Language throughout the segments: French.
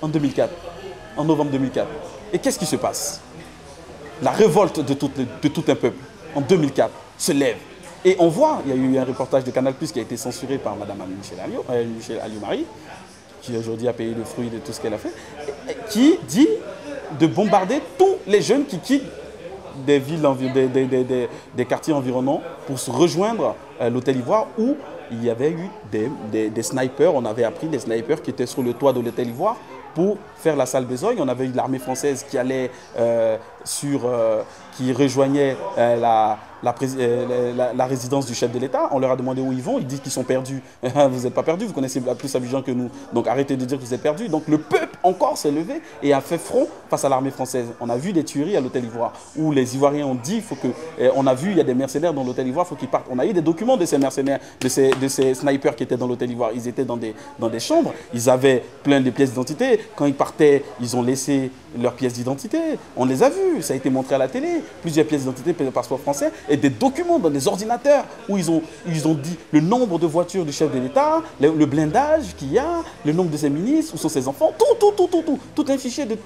en 2004, en novembre 2004. Et qu'est-ce qui se passe? La révolte de tout un peuple, en 2004, se lève. Et on voit, il y a eu un reportage de Canal+, qui a été censuré par Mme Michel Alliot-Marie, qui aujourd'hui a payé le fruit de tout ce qu'elle a fait, qui dit de bombarder tous les jeunes qui quittent des villes, des quartiers environnants pour se rejoindre l'Hôtel Ivoire où il y avait eu des snipers. On avait appris des snipers qui étaient sur le toit de l'Hôtel Ivoire pour faire la sale besogne. On avait eu l'armée française qui allait qui rejoignait la résidence du chef de l'État. On leur a demandé où ils vont. Ils disent qu'ils sont perdus. Vous n'êtes pas perdus, vous connaissez plus Abidjan que nous. Donc arrêtez de dire que vous êtes perdus. Donc le peuple encore s'est levé et a fait front face à l'armée française. On a vu des tueries à l'Hôtel Ivoire où les Ivoiriens ont dit, on a vu, il y a des mercenaires dans l'Hôtel Ivoire, il faut qu'ils partent. On a eu des documents de ces mercenaires, de ces snipers qui étaient dans l'Hôtel Ivoire. Ils étaient dans des chambres, ils avaient plein de pièces d'identité. Quand ils partaient, ils ont laissé leurs pièces d'identité. On les a vus, ça a été montré à la télé. Plusieurs pièces d'identité, passeport français, et des documents dans des ordinateurs où ils ont dit le nombre de voitures du chef de l'État, le blindage qu'il y a, le nombre de ses ministres, où sont ses enfants, tout un fichier de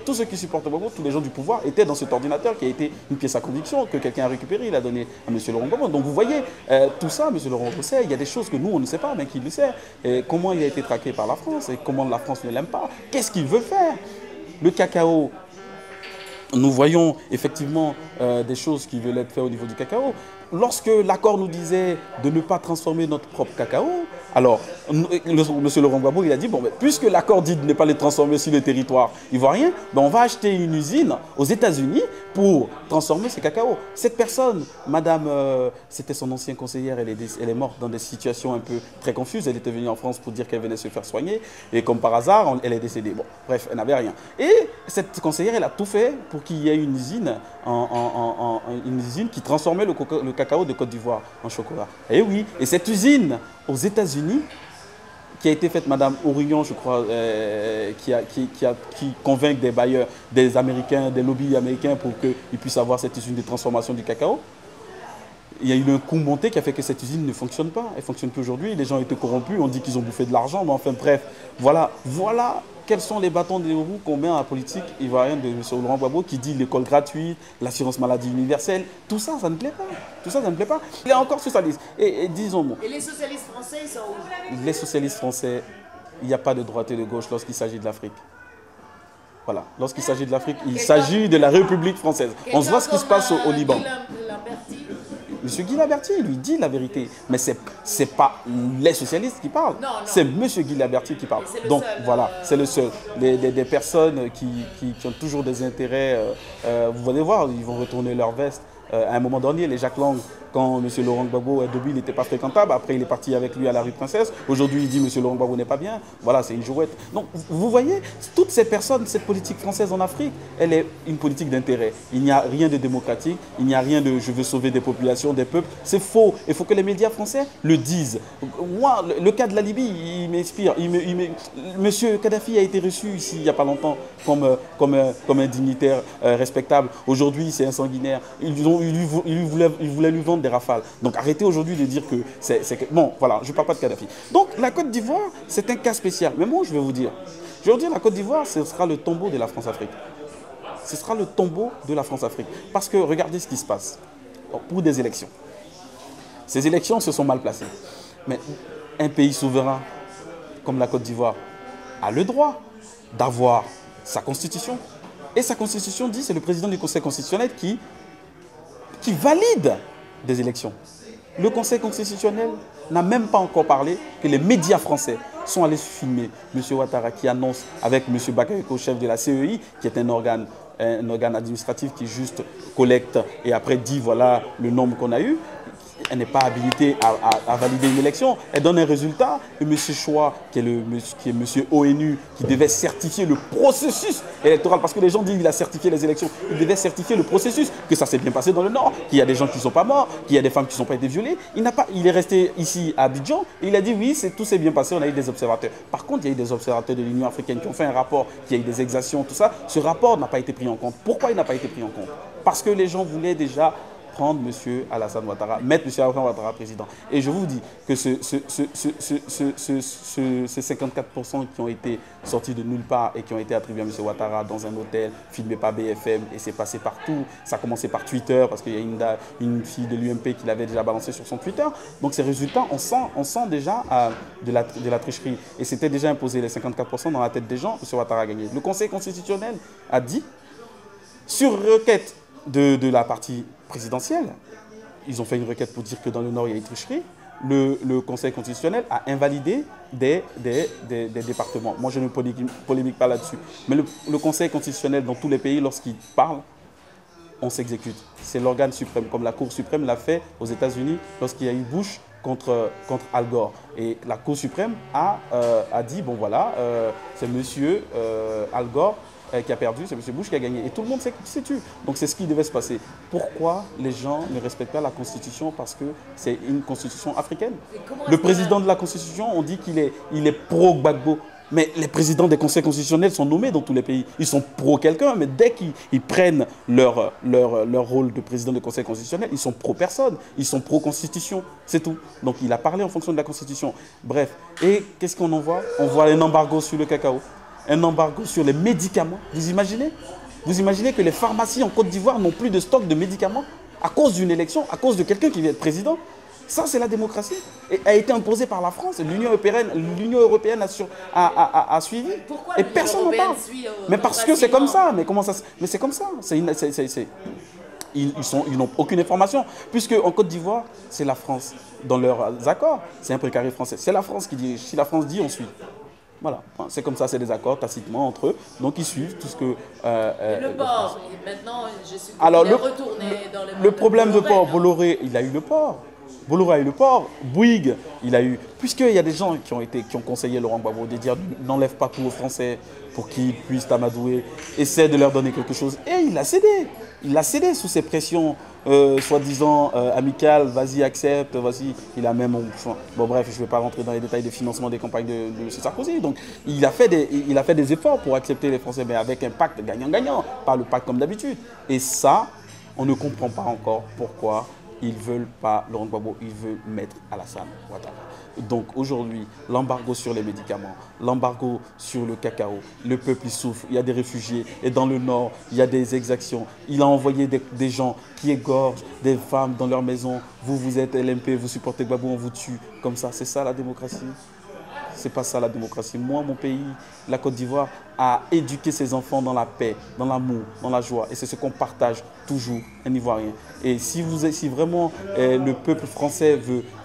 tous ceux qui supportent Gbagbo, tous les gens du pouvoir étaient dans cet ordinateur qui a été une pièce à conviction que quelqu'un a récupéré, il a donné à M. Laurent Gbagbo. Donc vous voyez, tout ça, M. Laurent Gbagbo sait, il y a des choses que nous on ne sait pas, mais qu'il le sait. Et comment il a été traqué par la France et comment la France ne l'aime pas. Qu'est-ce qu'il veut faire? Le cacao, nous voyons effectivement des choses qui veulent être faites au niveau du cacao. Lorsque l'accord nous disait de ne pas transformer notre propre cacao, alors M. Laurent Gbagbo il a dit, bon, mais puisque l'accord dit de ne pas les transformer sur le territoire ivoirien, ben on va acheter une usine aux États-Unis pour transformer ce cacao. Cette personne, madame, c'était son ancienne conseillère, elle est morte dans des situations un peu très confuses. Elle était venue en France pour dire qu'elle venait se faire soigner et comme par hasard, elle est décédée. Bon, bref, elle n'avait rien. Et cette conseillère, elle a tout fait pour qu'il y ait une usine, une usine qui transformait le cacao de Côte d'Ivoire en chocolat. Et oui, et cette usine aux États-Unis, qui a été faite, Madame Aurignon, je crois, qui convainc des bailleurs, des Américains, des lobbies américains pour qu'ils puissent avoir cette usine de transformation du cacao. Il y a eu un coup monté qui a fait que cette usine ne fonctionne pas. Elle ne fonctionne plus aujourd'hui. Les gens ont été corrompus, on dit qu'ils ont bouffé de l'argent, mais enfin bref, voilà quels sont les bâtons de roues qu'on met à la politique ivoirienne de M. Laurent Gbagbo qui dit l'école gratuite, l'assurance maladie universelle. Tout ça, ça ne plaît pas. Tout ça, ça ne plaît pas. Il est encore socialiste. Et disons-moi. Et les socialistes français, ils sont où? Les socialistes français, il n'y a pas de droite et de gauche lorsqu'il s'agit de l'Afrique. Lorsqu'il s'agit de l'Afrique, il s'agit de la République française. On voit ce qui se passe au Liban. Monsieur Guy Laberty, lui dit la vérité. Mais ce n'est pas les socialistes qui parlent. C'est Monsieur Guy Laberty qui parle. Donc voilà, c'est le seul. Des personnes qui ont toujours des intérêts, vous allez voir, ils vont retourner leur veste. À un moment donné, les Jacques Lang, quand M. Laurent Gbagbo, au début, il n'était pas fréquentable. Après, il est parti avec lui à la rue Princesse. Aujourd'hui, il dit M. Laurent Gbagbo n'est pas bien. Voilà, c'est une jouette. Donc, vous voyez, toutes ces personnes, cette politique française en Afrique, elle est une politique d'intérêt. Il n'y a rien de démocratique. Il n'y a rien de « je veux sauver des populations, des peuples ». C'est faux. Il faut que les médias français le disent. Moi, le cas de la Libye, il m'inspire. Monsieur Kadhafi a été reçu ici, il n'y a pas longtemps, comme un dignitaire respectable. Aujourd'hui, c'est un sanguinaire. Il voulait lui vendre des rafales. Donc arrêtez aujourd'hui de dire que c'est... Bon, voilà, je ne parle pas de Kadhafi. Donc la Côte d'Ivoire, c'est un cas spécial. Mais moi, je vais vous dire, la Côte d'Ivoire, ce sera le tombeau de la France-Afrique. Ce sera le tombeau de la France-Afrique. Parce que regardez ce qui se passe pour des élections. Ces élections se sont mal placées. Mais un pays souverain comme la Côte d'Ivoire a le droit d'avoir sa constitution. Et sa constitution dit, c'est le président du Conseil constitutionnel qui valide des élections. Le Conseil constitutionnel n'a même pas encore parlé que les médias français sont allés filmer M. Ouattara qui annonce avec M. Bakayoko, chef de la CEI, qui est un organe administratif qui juste collecte et après dit voilà le nombre qu'on a eu. Elle n'est pas habilitée à valider une élection. Elle donne un résultat. Et M. Choix, qui est M. ONU, qui devait certifier le processus électoral, parce que les gens disent qu'il a certifié les élections, il devait certifier le processus, que ça s'est bien passé dans le Nord, qu'il y a des gens qui ne sont pas morts, qu'il y a des femmes qui n'ont pas été violées. Il est resté ici à Abidjan et il a dit oui, tout s'est bien passé, on a eu des observateurs. Par contre, il y a eu des observateurs de l'Union africaine qui ont fait un rapport, qui a eu des exactions, tout ça. Ce rapport n'a pas été pris en compte. Pourquoi il n'a pas été pris en compte? Parce que les gens voulaient déjà prendre M. Alassane Ouattara, mettre M. Alassane Ouattara président. Et je vous dis que ces 54% qui ont été sortis de nulle part et qui ont été attribués à M. Ouattara dans un hôtel, filmé par BFM, et c'est passé partout. Ça a commencé par Twitter, parce qu'il y a une fille de l'UMP qui l'avait déjà balancé sur son Twitter. Donc ces résultats, on sent déjà de la tricherie. Et c'était déjà imposé les 54% dans la tête des gens, M. Ouattara a gagné. Le Conseil constitutionnel a dit, sur requête de la partie présidentielle, ils ont fait une requête pour dire que dans le Nord, il y a une tricherie. Le Conseil constitutionnel a invalidé des départements. Moi, je ne polémique pas là-dessus. Mais le Conseil constitutionnel, dans tous les pays, lorsqu'il parle, on s'exécute. C'est l'organe suprême, comme la Cour suprême l'a fait aux États-Unis lorsqu'il y a eu Bush contre Al Gore. Et la Cour suprême a dit, bon voilà, c'est monsieur Al Gore qui a perdu, c'est M. Bush qui a gagné. Et tout le monde sait tu. Donc c'est ce qui devait se passer. Pourquoi les gens ne respectent pas la Constitution? Parce que c'est une Constitution africaine. Le président de la Constitution, on dit qu'il est pro-Gbagbo. Mais les présidents des conseils constitutionnels sont nommés dans tous les pays. Ils sont pro-quelqu'un, mais dès qu'ils prennent leur rôle de président de conseil constitutionnel, ils sont pro-personne. Ils sont pro-constitution. C'est tout. Donc il a parlé en fonction de la Constitution. Bref. Et qu'est-ce qu'on en voit? On voit un embargo sur le cacao. Un embargo sur les médicaments. Vous imaginez? Vous imaginez que les pharmacies en Côte d'Ivoire n'ont plus de stock de médicaments à cause d'une élection, à cause de quelqu'un qui vient être président? Ça, c'est la démocratie. Et a été imposée par la France. L'Union européenne a suivi. Pourquoi et personne n'en parle. Mais parce que c'est comme ça. Mais comment ça? Mais c'est comme ça. Ils n'ont aucune information. Puisque en Côte d'Ivoire, c'est la France. Dans leurs accords, c'est un précaré français. C'est la France qui dit. Si la France dit, on suit. Voilà, c'est comme ça, c'est des accords tacitement entre eux. Donc ils suivent tout ce que... le port, maintenant, je suis retourné dans les... Le problème de port, Bolloré, il a eu le port. Bolloré a eu le port. Bouygues, il a eu... Puisqu'il y a des gens qui ont conseillé Laurent Gbagbo de dire n'enlève pas tout aux Français pour qu'ils puissent t'amadouer, essaie de leur donner quelque chose. Et il a cédé. Il a cédé sous ces pressions soi-disant amicales, vas-y, accepte, vas-y. Il a même... Bon bref, je ne vais pas rentrer dans les détails de financement des campagnes de M. Sarkozy. Donc il a fait des efforts pour accepter les Français, mais avec un pacte gagnant-gagnant, pas le pacte comme d'habitude. Et ça, on ne comprend pas encore pourquoi ils ne veulent pas Laurent Gbagbo, ils veulent mettre Alassane Ouattara. Donc aujourd'hui, l'embargo sur les médicaments, l'embargo sur le cacao, le peuple il souffre, il y a des réfugiés, et dans le nord, il y a des exactions. Il a envoyé des gens qui égorgent des femmes dans leur maison. Vous êtes LMP, vous supportez Gbagbo, on vous tue. Comme ça, c'est ça la démocratie? C'est pas ça la démocratie. Moi, mon pays, la Côte d'Ivoire, a éduqué ses enfants dans la paix, dans l'amour, dans la joie. Et c'est ce qu'on partage toujours, un Ivoirien. Et si vraiment le peuple français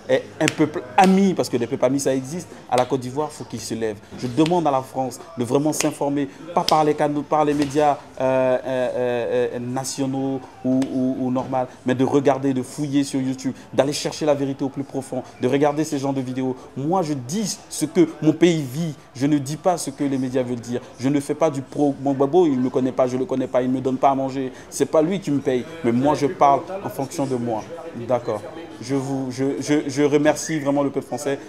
est un peuple ami, parce que des peuples amis, ça existe, à la Côte d'Ivoire, il faut qu'il se lève. Je demande à la France de vraiment s'informer, pas par les canaux, par les médias nationaux ou normaux, mais de regarder, de fouiller sur YouTube, d'aller chercher la vérité au plus profond, de regarder ces genres de vidéos. Moi, je dis ce que mon pays vit. Je ne dis pas ce que les médias veulent dire. Je ne fais pas du pro. Mon Gbagbo, il ne me connaît pas, je ne le connais pas, il ne me donne pas à manger. Ce n'est pas lui qui me paye. Mais moi, je parle en fonction de moi. D'accord. Je remercie vraiment le peuple français.